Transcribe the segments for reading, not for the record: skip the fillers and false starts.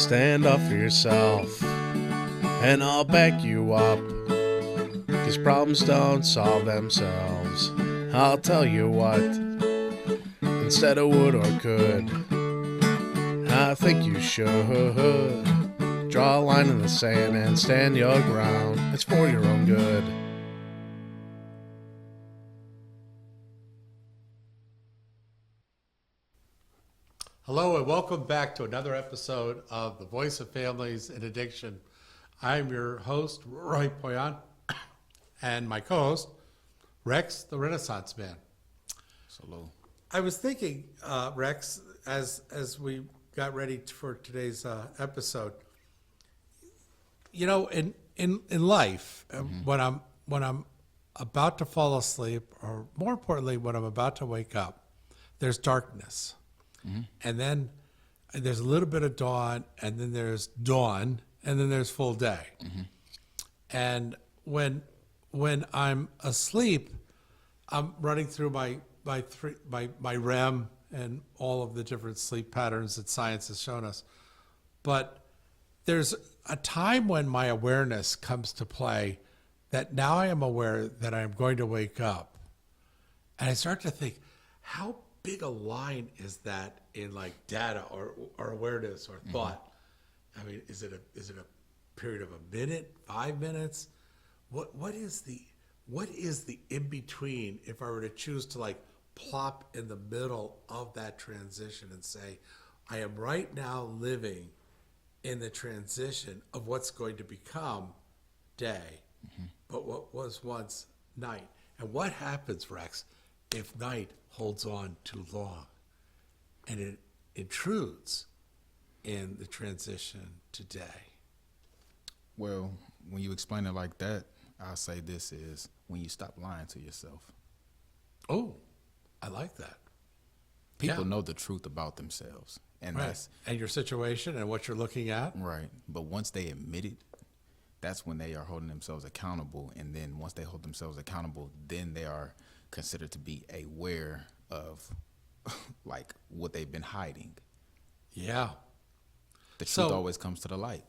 Stand up for yourself, and I'll back you up. These problems don't solve themselves. I'll tell you what, instead of would or could, I think you should. Draw a line in the sand and stand your ground. It's for your own good. Hello and welcome back to another episode of The Voice of Families in Addiction. I'm your host, Roy Poyan, and my co-host, Rex, the Renaissance Man. Hello. I was thinking, Rex, as we got ready for today's episode, you know, in life, when I'm about to fall asleep, or more importantly, when I'm about to wake up, there's darkness. And then there's a little bit of dawn, and then there's dawn, and then there's full day. And when I'm asleep, I'm running through my REM and all of the different sleep patterns that science has shown us. But there's a time when my awareness comes to play that now I am aware that I am going to wake up. And I start to think, how big a line is that in like data or awareness or thought? I mean, is it a period of a minute, 5 minutes? What is the in between if I were to choose to like plop in the middle of that transition and say, I am right now living in the transition of what's going to become day, but what was once night? And what happens, Rex, if night holds on too long and it intrudes in the transition to day? Well, when you explain it like that, I'll say this is when you stop lying to yourself. Oh, I like that. People Yeah. know the truth about themselves. And Right. that's And your situation and what you're looking at. right. But once they admit it, that's when they are holding themselves accountable. And then once they hold themselves accountable, then they are considered to be aware of like what they've been hiding. Yeah. The truth So- always comes to the light.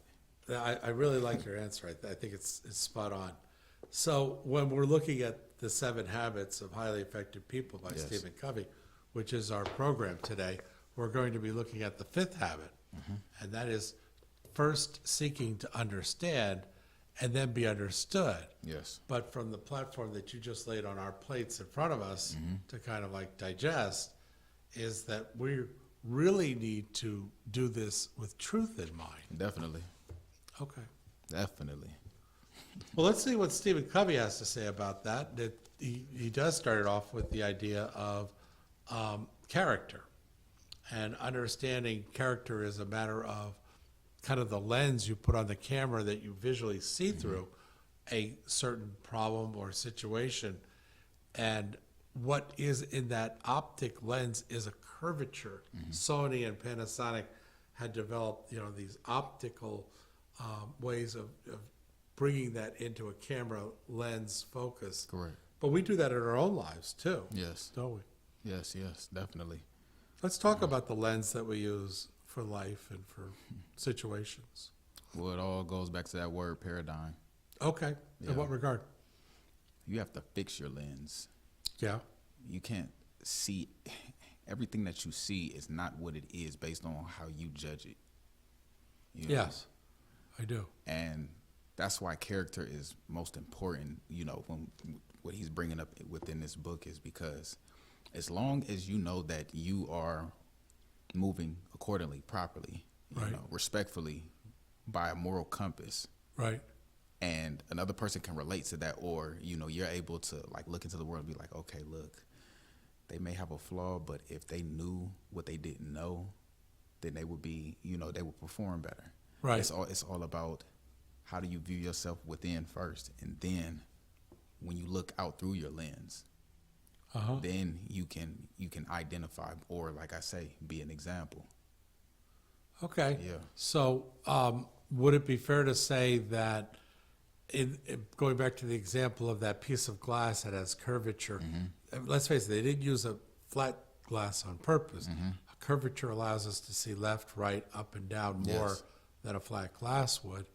I really like your answer. I think it's spot on. So when we're looking at the 7 Habits of Highly Effective People by Yes. Stephen Covey, which is our program today, we're going to be looking at the 5th habit, and that is first seeking to understand and then be understood. Yes. But from the platform that you just laid on our plates in front of us to kind of like digest, is that we really need to do this with truth in mind. Definitely. Okay. Definitely. Well, let's see what Stephen Covey has to say about that. That he does start it off with the idea of character, and understanding character is a matter of kind of the lens you put on the camera that you visually see through a certain problem or situation, and what is in that optic lens is a curvature. Sony and Panasonic had developed, these optical ways of bringing that into a camera lens focus. Correct. But we do that in our own lives too, Yes. don't we? Yes, definitely. Let's talk about the lens that we use for life and for situations. Well, it all goes back to that word paradigm. Okay. Yeah. In what regard? You have to fix your lens. Yeah. You can't see everything that you see is not what it is based on how you judge it. You know? Yes, I do. And that's why character is most important, when what he's bringing up within this book is because as long as you know that you are moving accordingly, properly, Right. Respectfully by a moral compass, Right. and another person can relate to that, or you're able to like look into the world and be like, okay, look, they may have a flaw, but if they knew what they didn't know, then they would be, they would perform better. Right. It's all about how do you view yourself within first, and then when you look out through your lens, then you can identify, or like I say, be an example. Okay. Yeah. So, would it be fair to say that, going back to the example of that piece of glass that has curvature, let's face it, they didn't use a flat glass on purpose. A curvature allows us to see left, right, up, and down more Yes. than a flat glass would.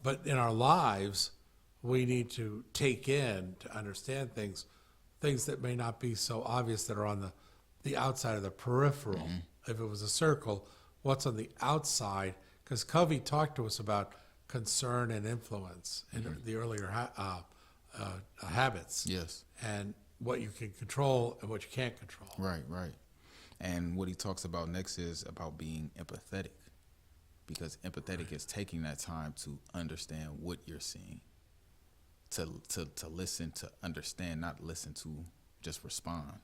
But in our lives, we need to take in to understand things that may not be so obvious that are on the outside of the peripheral. If it was a circle, what's on the outside? Because Covey talked to us about concern and influence in the earlier habits. Yes. And what you can control and what you can't control. Right, right. And what he talks about next is about being empathetic, because empathetic is taking that time to understand what you're seeing, to listen, to understand, not listen to just respond.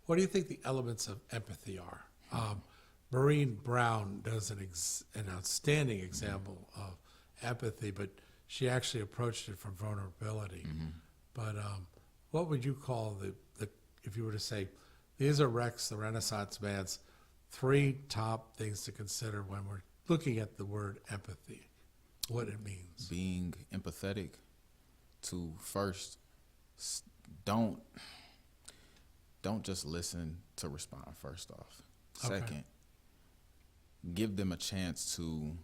What do you think the elements of empathy are? Maureen Brown does an outstanding example of empathy, but she actually approached it from vulnerability. But what would you call the if you were to say, these are Rex, the Renaissance man's 3 top things to consider when we're looking at the word empathy, what it means? Being empathetic to first, don't just listen to respond first off. Okay. Second, give them a chance to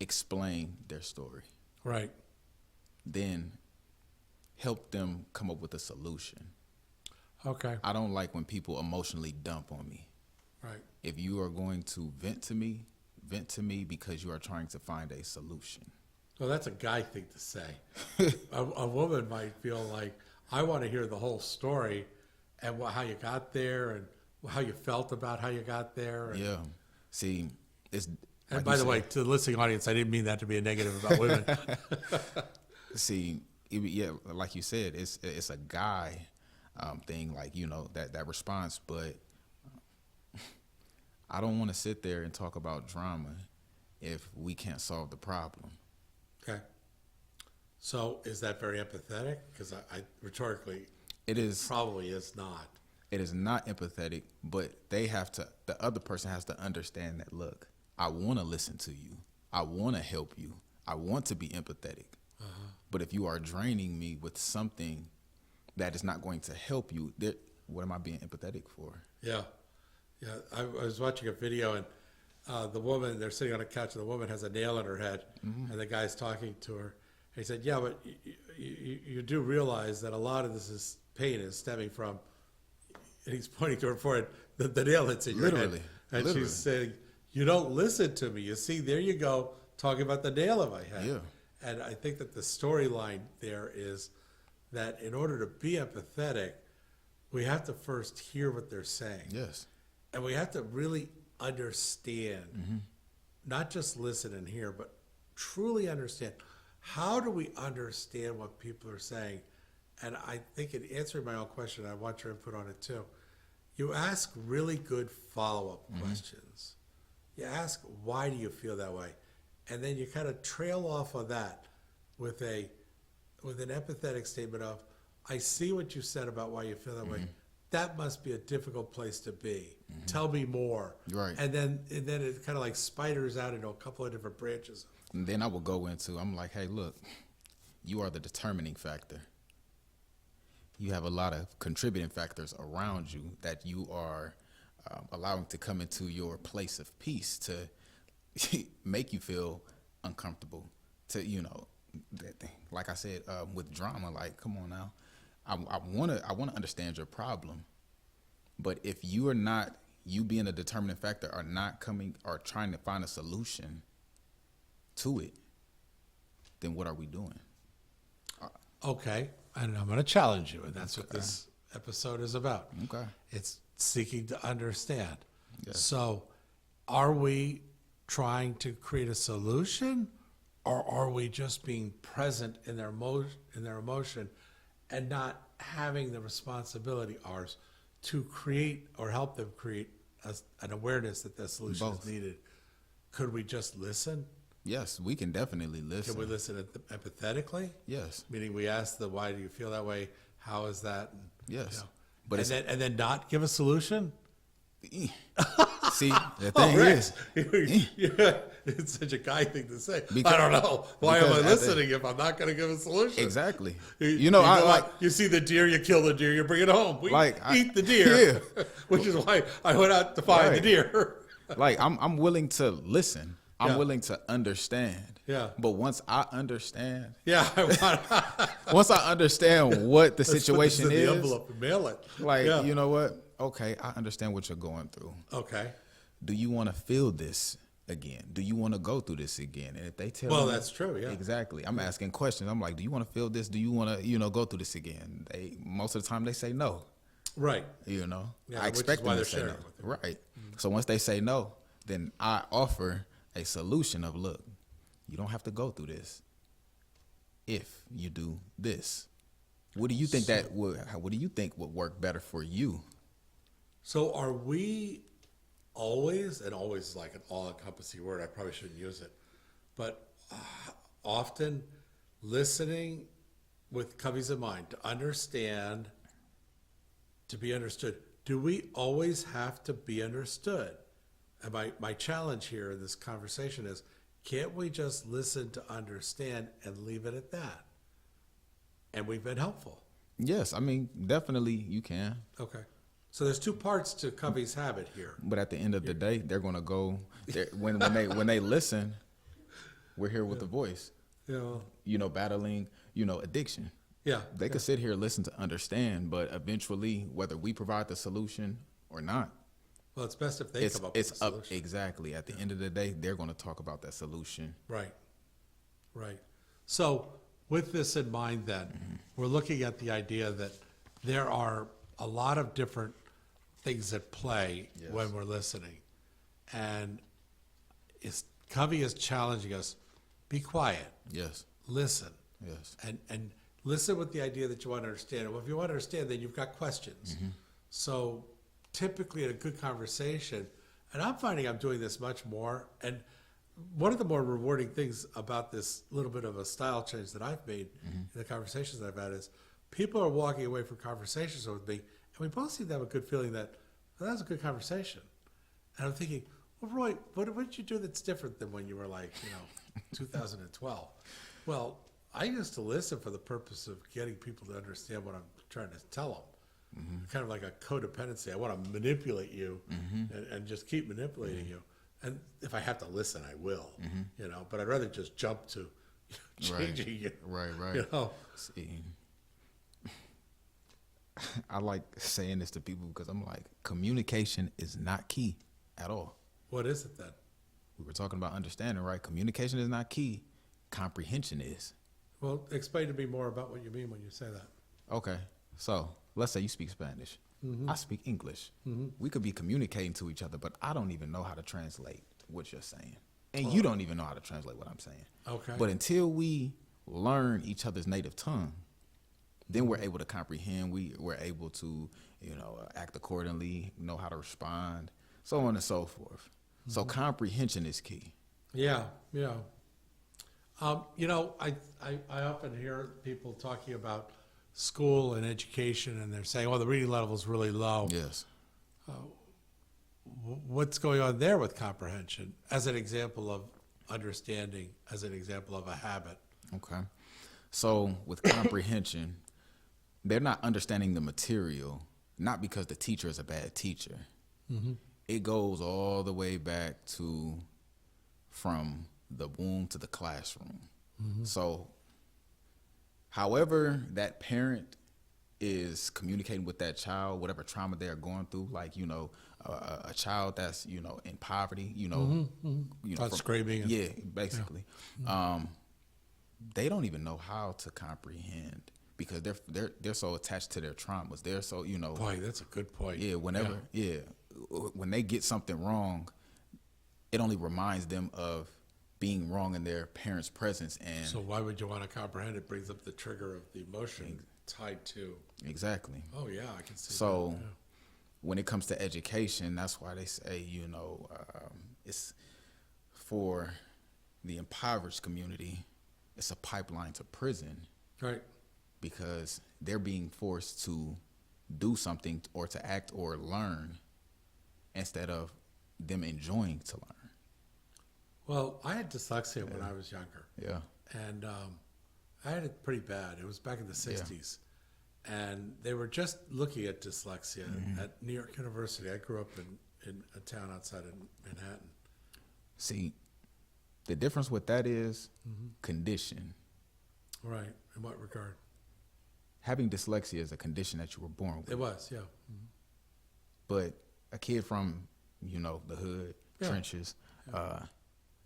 explain their story. Right. Then help them come up with a solution. Okay. I don't like when people emotionally dump on me. Right. If you are going to vent to me because you are trying to find a solution. Well, that's a guy thing to say. a woman might feel like, I want to hear the whole story and how you got there and how you felt about how you got there. And, Yeah. See, it's. and like by you the said- way, to the listening audience, I didn't mean that to be a negative about women. See, yeah, like you said, it's a guy thing, like, that response. But I don't want to sit there and talk about drama if we can't solve the problem. Okay. So is that very empathetic? Because I rhetorically, It is. probably is not. It is not empathetic, but the other person has to understand that, look, I want to listen to you. I want to help you. I want to be empathetic. But if you are draining me with something that is not going to help you, what am I being empathetic for? Yeah. Yeah. I was watching a video and the woman, they're sitting on a couch and the woman has a nail in her head and the guy's talking to her. And he said, yeah, but you do realize that a lot of this pain is stemming from, and he's pointing to her forehead, the nail that's in your Literally. head. And Literally. she's saying, you don't listen to me. You see, there you go, talking about the nail in my head. Yeah. And I think that the storyline there is that in order to be empathetic, we have to first hear what they're saying. Yes. And we have to really understand, not just listen and hear, but truly understand. How do we understand what people are saying? And I think in answering my own question, I want your input on it too. You ask really good follow-up questions. You ask, why do you feel that way? And then you kind of trail off of that with an empathetic statement of, I see what you said about why you feel that way. That must be a difficult place to be. Tell me more. Right. And then it kind of like spiders out into a couple of different branches. And then I will go into, I'm like, hey, look, you are the determining factor. You have a lot of contributing factors around you that you are allowing to come into your place of peace to make you feel uncomfortable. Like I said, with drama, like, come on now. I want to understand your problem. But if you are not, you being a determining factor, are not coming or trying to find a solution to it, then what are we doing? Okay, and I'm going to challenge you, and that's what this episode is about. Okay. It's seeking to understand. Yes. So, are we trying to create a solution, or are we just being present in their emotion, and not having the responsibility, ours, to create or help them create an awareness that the solution Both. is needed? Could we just listen? Yes, we can definitely listen. Can we listen empathetically? Yes. Meaning we ask why do you feel that way? How is that? And, Yes. But But and then not give a solution? See, the thing Rex, is, yeah, it's such a guy thing to say. Because- I don't know. Why am I because at the- listening if I'm not going to give a solution? exactly. You I go like. out, you see the deer, you kill the deer, you bring it home. We Like, eat the deer, which is why I went out to find the Right. deer. Like I'm willing to listen. I'm Yeah. willing to understand. Yeah. But once I understand, Yeah, I want once I understand what the Let's put situation this in is, the envelope and mail it. like, Yeah. you know what? Okay, I understand what you're going through. Okay. Do you want to feel this again? Do you want to go through this again? And if they tell Well, me, that's true, yeah. exactly. I'm asking questions. I'm like, do you want to feel this? Do you want to, go through this again? They most of the time they say no. Right. You know, Yeah, I which is expect why them to they're say no. sharing with you. Right. So once they say no, then I offer a solution of, look, you don't have to go through this if you do this. What do you think what do you think would work better for you? So are we always, and always is like an all-encompassing word, I probably shouldn't use it, but often listening with Covey's in mind to understand, to be understood. Do we always have to be understood? And my challenge here in this conversation is, can't we just listen to understand and leave it at that? And we've been helpful. Yes, I mean, definitely you can. Okay. So there's two parts to Covey's habit here. But at the end of the day, they're gonna go when they listen. We're here with the voice, battling, addiction. Yeah. They could sit here and listen to understand, but eventually, whether we provide the solution or not, Well, it's best if they come up with a solution. Exactly. At the end of the day, they're going to talk about that solution. Right. Right. So with this in mind then, we're looking at the idea that there are a lot of different things at play Yes. when we're listening. And Covey is challenging us, be quiet, Yes. listen. Yes. And listen with the idea that you want to understand. Well, if you want to understand, then you've got questions. So typically in a good conversation, and I'm finding I'm doing this much more, and one of the more rewarding things about this little bit of a style change that I've made in the conversations that I've had is people are walking away from conversations with me, and we both seem to have a good feeling that, well, that was a good conversation. And I'm thinking, well, Roy, what did you do that's different than when you were like, 2012? Well, I used to listen for the purpose of getting people to understand what I'm trying to tell them. Kind of like a codependency. I want to manipulate you and just keep manipulating you. And if I have to listen, I will, but I'd rather just jump to changing you. Right. See, I like saying this to people because I'm like, communication is not key at all. What is it then? We were talking about understanding, right? Communication is not key. Comprehension is. Well, explain to me more about what you mean when you say that. Okay. So let's say you speak Spanish. I speak English. We could be communicating to each other, but I don't even know how to translate what you're saying. And you don't even know how to translate what I'm saying. Okay. But until we learn each other's native tongue, then we're able to comprehend. We're able to, act accordingly, know how to respond, so on and so forth. So comprehension is key. Yeah. I often hear people talking about school and education, and they're saying, "Oh, the reading level is really low." Yes. What's going on there with comprehension, as an example of understanding, as an example of a habit? Okay. So with comprehension, they're not understanding the material, not because the teacher is a bad teacher. It goes all the way back to from the womb to the classroom. So however that parent is communicating with that child, whatever trauma they're going through, like, a child that's, in poverty, Screaming. Yeah, basically. They don't even know how to comprehend because they're so attached to their traumas. They're so, Boy, that's a good point. yeah, when they get something wrong, it only reminds them of being wrong in their parents' presence. And So why would you want to comprehend? It brings up the trigger of the emotion tied to. exactly. Oh yeah, I can see. So that, yeah. when it comes to education, that's why they say, it's for the impoverished community, it's a pipeline to prison Right. because they're being forced to do something or to act or learn instead of them enjoying to learn. Well, I had dyslexia when I was younger. Yeah. And I had it pretty bad. It was back in the 60s. And they were just looking at dyslexia at New York University. I grew up in a town outside of Manhattan. See, the difference with that is condition. Right. In what regard? Having dyslexia is a condition that you were born with. It was, yeah. But a kid from, the hood, Yeah. trenches,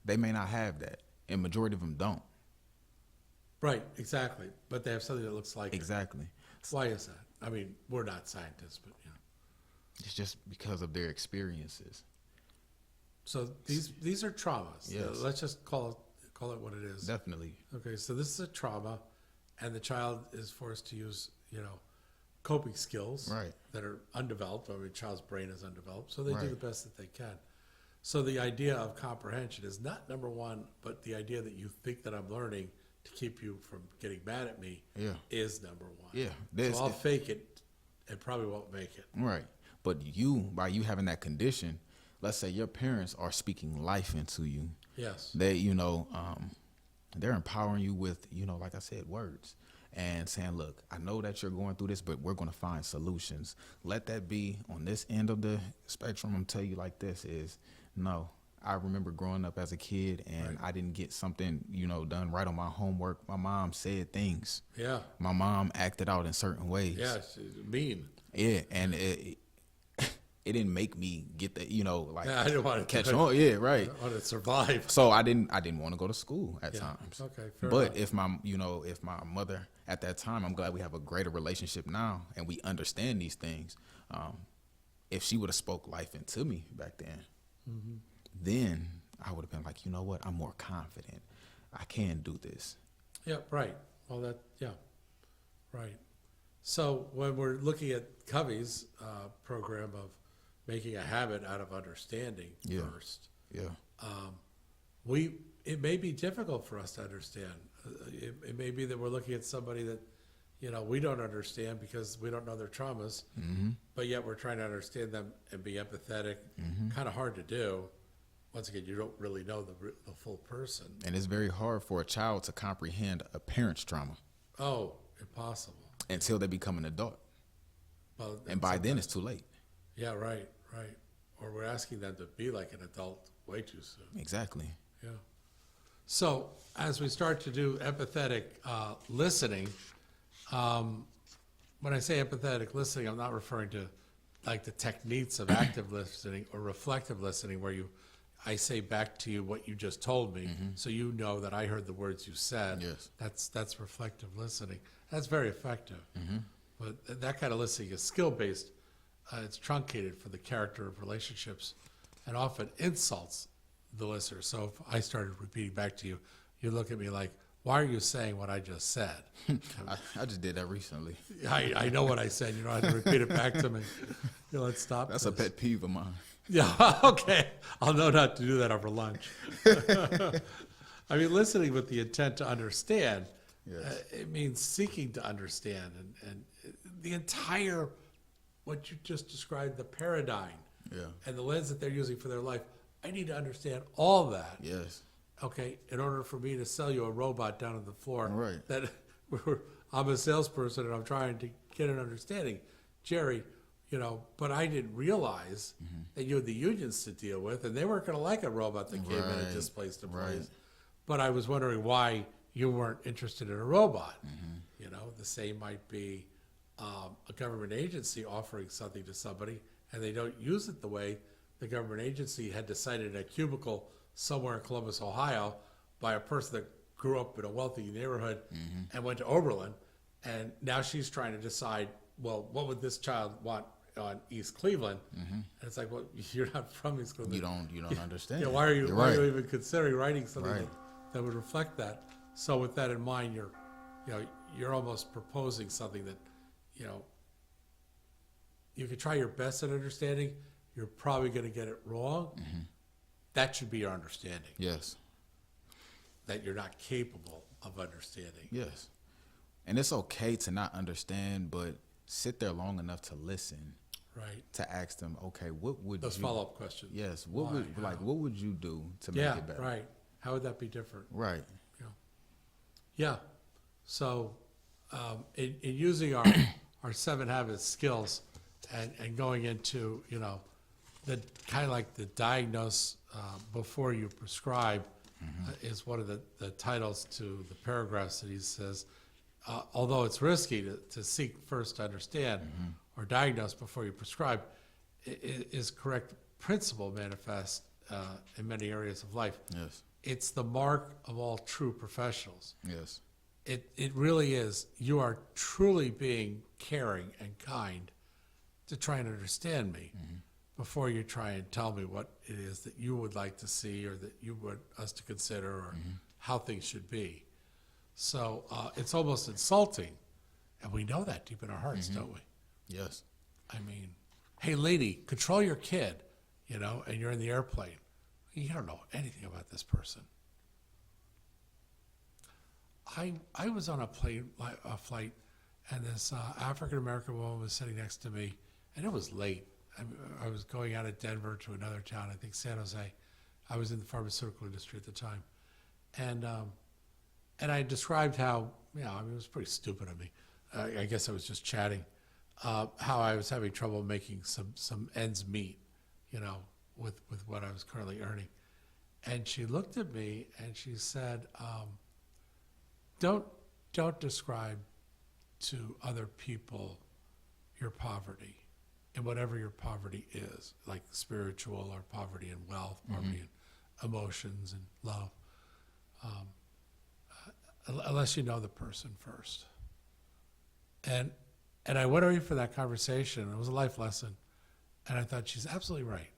they may not have that. And majority of them don't. Right, exactly. But they have something that looks like it. Exactly. Why is that? I mean, we're not scientists, but It's just because of their experiences. So these are traumas. Yes. Let's just call it what it is. Definitely. Okay, so this is a trauma, and the child is forced to use, coping skills Right. that are undeveloped. I mean, child's brain is undeveloped, so they do Right. the best that they can. So the idea of comprehension is not number one, but the idea that you think that I'm learning to keep you from getting mad at me Yeah. is number one. Yeah. So I'll fake it and probably won't make it. Right. But by you having that condition, let's say your parents are speaking life into you. Yes. They, they're empowering you with, like I said, words and saying, look, I know that you're going through this, but we're going to find solutions. Let that be on this end of the spectrum. I'm going to tell you like this is, no, I remember growing up as a kid and I didn't get something, done right on my homework. My mom said things. Yeah. My mom acted out in certain ways. Yeah, it's mean. Yeah, and it didn't make me get the, Yeah, I didn't want to catch on. Yeah, right. I want to survive. So I didn't want to go to school at Yeah. times. Okay, fair But enough. if my mother at that time, I'm glad we have a greater relationship now and we understand these things. If she would have spoke life into me back then, then I would have been like, you know what? I'm more confident. I can do this. Yeah, right. Well, right. So when we're looking at Covey's program of making a habit out of understanding Yeah. first, Yeah. it may be difficult for us to understand. It may be that we're looking at somebody that, we don't understand because we don't know their traumas, but yet we're trying to understand them and be empathetic. Kind of hard to do. Once again, you don't really know the full person. And it's very hard for a child to comprehend a parent's trauma Oh, impossible. until they become an adult. Well, And by then it's too late. yeah, right. Or we're asking them to be like an adult way too soon. Exactly. Yeah. So as we start to do empathetic listening, when I say empathetic listening, I'm not referring to like the techniques of active listening or reflective listening, where I say back to you what you just told me, so you know that I heard the words you said. Yes. That's reflective listening. That's very effective. But that kind of listening is skill-based. It's truncated for the character of relationships and often insults the listener. So if I started repeating back to you, you look at me like, why are you saying what I just said? I just did that recently. I know what I said. You don't have to repeat it back to me. Let's stop That's this. a pet peeve of mine. Yeah, okay. I'll know not to do that over lunch. I mean, listening with the intent to understand, Yes. it means seeking to understand. And the entire, what you just described, the paradigm Yeah. and the lens that they're using for their life, I need to understand all that. Yes. Okay, in order for me to sell you a robot down on the floor, Right. that I'm a salesperson and I'm trying to get an understanding, Jerry, but I didn't realize that you had the unions to deal with, and they weren't going to like a robot that came in and Right, displaced employees. right. But I was wondering why you weren't interested in a robot. The same might be a government agency offering something to somebody, and they don't use it the way the government agency had decided in a cubicle somewhere in Columbus, Ohio, by a person that grew up in a wealthy neighborhood and went to Oberlin, and now she's trying to decide, well, what would this child want on East Cleveland? And it's like, well, you're not from East Cleveland. You don't understand. Yeah, why are you You're why are you right. even considering writing something Right. that would reflect that? So with that in mind, you're almost proposing something that, you could try your best at understanding. You're probably going to get it wrong. That should be your understanding. Yes. That you're not capable of understanding. Yes. And it's okay to not understand, but sit there long enough to listen, Right. to ask them, okay, what would Those you follow-up questions. Yes, Why, how? what would you do to make Yeah. it better? Right. How would that be different? Right. Yeah. So, in using our 7 habits skills and going into, the kind of like the diagnose before you prescribe is one of the titles to the paragraphs that he says, although it's risky to seek first to understand or diagnose before you prescribe, is correct principle manifest in many areas of life. Yes. It's the mark of all true professionals. Yes. It really is. You are truly being caring and kind to try and understand me before you try and tell me what it is that you would like to see or that you want us to consider or how things should be. So it's almost insulting, and we know that deep in our hearts, don't we? Yes. I mean, hey, lady, control your kid, and you're in the airplane. You don't know anything about this person. I was on a flight, and this African-American woman was sitting next to me, and it was late. I was going out of Denver to another town, I think San Jose. I was in the pharmaceutical industry at the time. And I described how, it was pretty stupid of me. I guess I was just chatting, how I was having trouble making some ends meet, with what I was currently earning. And she looked at me and she said, don't describe to other people your poverty and whatever your poverty is, like spiritual or poverty in wealth, poverty in emotions and love, unless you know the person first. And I went away for that conversation. It was a life lesson. And I thought, she's absolutely right,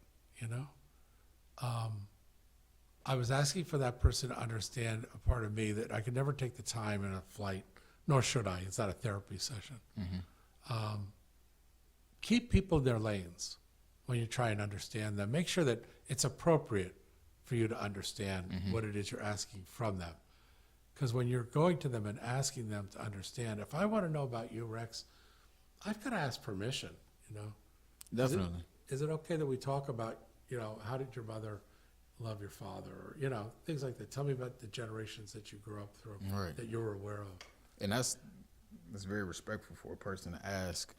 I was asking for that person to understand a part of me that I could never take the time in a flight, nor should I. It's not a therapy session. Keep people in their lanes when you try and understand them. Make sure that it's appropriate for you to understand what it is you're asking from them. Because when you're going to them and asking them to understand, if I want to know about you, Rex, I've got to ask permission, Definitely. Is it okay that we talk about, how did your mother love your father? Or, things like that. Tell me about the generations that you grew up through, Right. that you were aware of. And that's very respectful for a person to ask.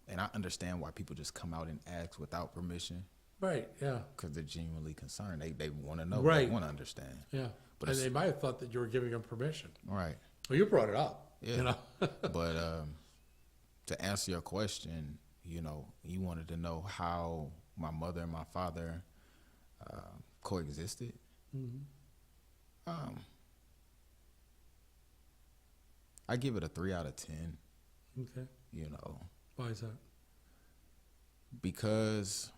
And I understand why people just come out and ask without permission, Right, yeah, because they're genuinely concerned. They want to know. Right. They want to understand. yeah. But And it's- they might have thought that you were giving them permission. Right. Well, you brought it up, Yeah. But to answer your question, you wanted to know how my mother and my father coexisted. I give it a 3 out of 10. Okay. Why is that? Because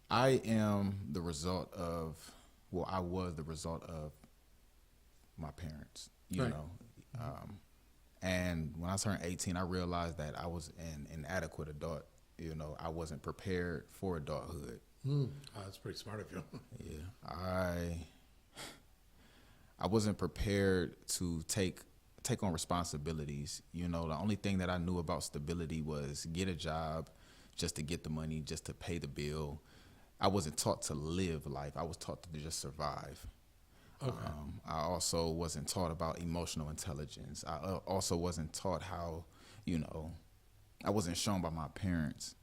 I am the result of, I was the result of my parents, Right. And when I turned 18, I realized that I was an inadequate adult. I wasn't prepared for adulthood. Oh, that's pretty smart of you. Yeah, I wasn't prepared to take on responsibilities. The only thing that I knew about stability was get a job just to get the money, just to pay the bill. I wasn't taught to live life. I was taught to just survive. Okay. I also wasn't taught about emotional intelligence. I also wasn't taught how, I wasn't shown by my parents,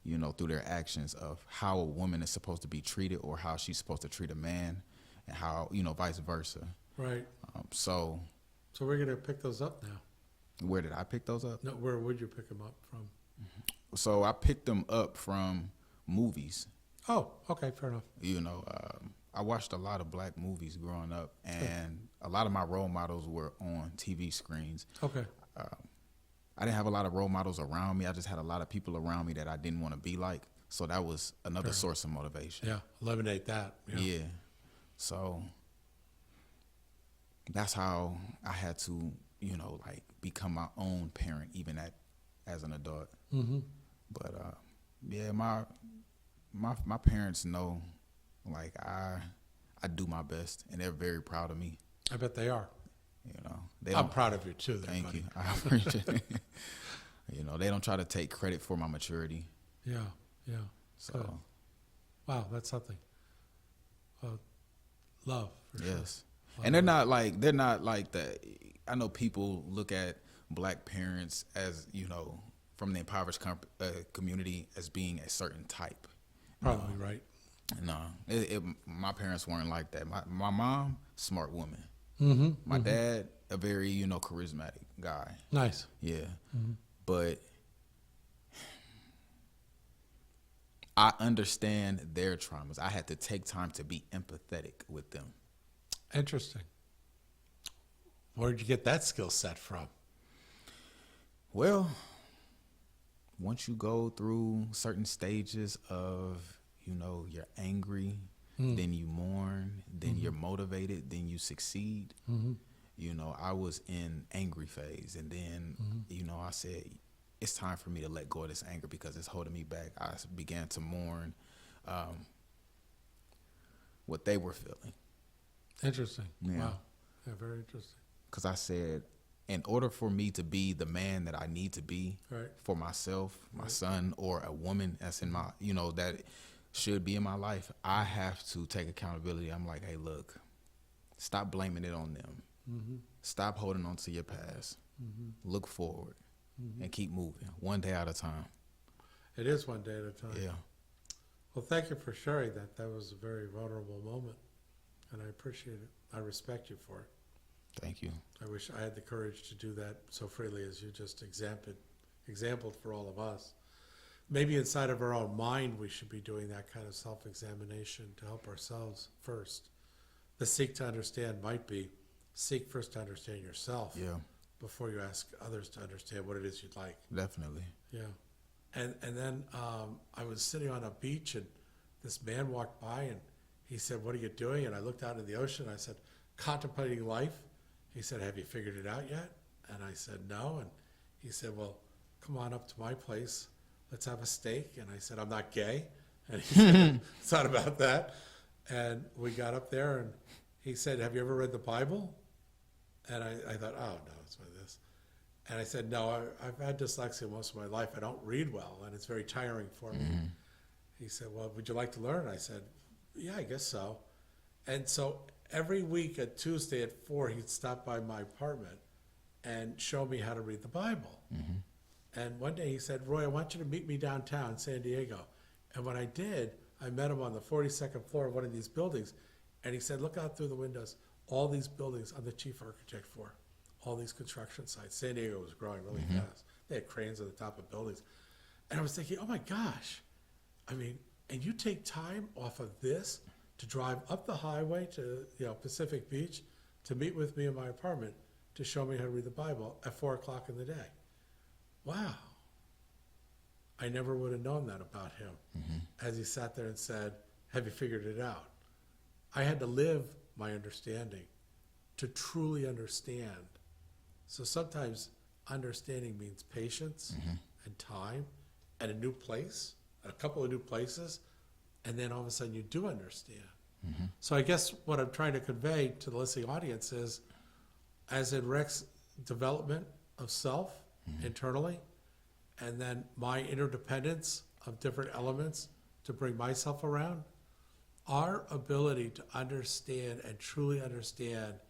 through their actions of how a woman is supposed to be treated or how she's supposed to treat a man and how, vice versa. Right. So So we're going to pick those up now. where did I pick those up? No, where would you pick them up from? So I picked them up from movies. Oh, okay, fair enough. I watched a lot of black movies growing up, and a lot of my role models were on TV screens. Okay. I didn't have a lot of role models around me. I just had a lot of people around me that I didn't want to be like. So that was another source of motivation. Yeah, eliminate that. Yeah. So that's how I had to, become my own parent, even as an adult. Mm-hmm. But yeah, my parents know, I do my best, and they're very proud of me. I bet they are. They I'm don't. proud of you too. There, Thank buddy. you. I appreciate it. They don't try to take credit for my maturity. Yeah, yeah. So Good. Wow, that's something. Love. For sure. yes, and they're not like the. I know people look at black parents as from the impoverished community as being a certain type. Probably right. No, my parents weren't like that. My mom, smart woman. Mm-hmm. My dad, a very, charismatic guy. Nice. Yeah. But I understand their traumas. I had to take time to be empathetic with them. Interesting. Where did you get that skill set from? Well, once you go through certain stages of, you're angry, then you mourn, then you're motivated, then you succeed. I was in angry phase, and then, I said, it's time for me to let go of this anger because it's holding me back. I began to mourn what they were feeling. Interesting. Yeah. Wow. Yeah, very interesting. Because I said, in order for me to be the man that I need to be Right. for myself, my son, or a woman that's in my, that should be in my life, I have to take accountability. I'm like, hey, look, stop blaming it on them. Stop holding on to your past. Look forward and keep moving one day at a time. It is one day at a time. Yeah. Well, thank you for sharing that. That was a very vulnerable moment, and I appreciate it. I respect you for it. Thank you. I wish I had the courage to do that so freely as you just exampled for all of us. Maybe inside of our own mind, we should be doing that kind of self-examination to help ourselves first. The seek to understand might be seek first to understand yourself before you ask others to understand what it is you'd like. Definitely. Yeah. And then I was sitting on a beach, and this man walked by, and he said, "What are you doing?" And I looked out in the ocean. I said, "Contemplating life." He said, "Have you figured it out yet?" And I said, "No." And he said, "Well, come on up to my place. Let's have a steak." And I said, "I'm not gay." And he said, "It's not about that." And we got up there, and he said, "Have you ever read the Bible?" And I thought, "Oh, no, it's like this." And I said, "No, I've had dyslexia most of my life. I don't read well, and it's very tiring for me." He said, "Well, would you like to learn?" I said, "Yeah, I guess so." And so every week at Tuesday at 4, he'd stop by my apartment and show me how to read the Bible. And one day he said, "Roy, I want you to meet me downtown, San Diego." And when I did, I met him on the 42nd floor of one of these buildings. And he said, "Look out through the windows. All these buildings I'm the chief architect for. All these construction sites." San Diego was growing really fast. They had cranes on the top of buildings. And I was thinking, oh my gosh. I mean, and you take time off of this to drive up the highway to Pacific Beach to meet with me in my apartment to show me how to read the Bible at 4 o'clock in the day. Wow. I never would have known that about him as he sat there and said, "Have you figured it out?" I had to live my understanding to truly understand. So sometimes understanding means patience and time and a new place, a couple of new places, and then all of a sudden you do understand. So I guess what I'm trying to convey to the listening audience is, as in Rex's development of self internally, and then my interdependence of different elements to bring myself around, our ability to understand and truly understand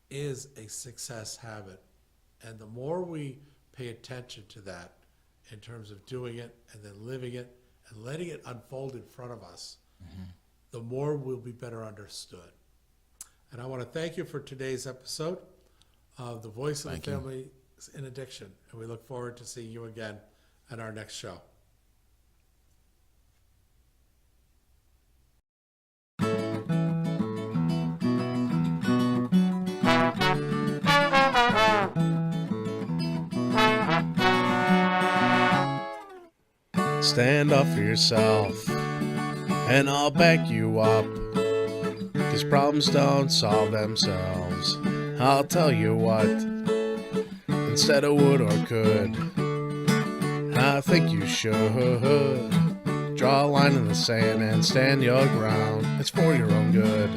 is a success habit. And the more we pay attention to that in terms of doing it and then living it and letting it unfold in front of us, the more we'll be better understood. And I want to thank you for today's episode of The Voice of the Family in Addiction. And we look forward to seeing you again at our next show. Stand up for yourself, and I'll back you up. 'Cause problems don't solve themselves. I'll tell you what, instead of would or could, I think you should draw a line in the sand and stand your ground. It's for your own good.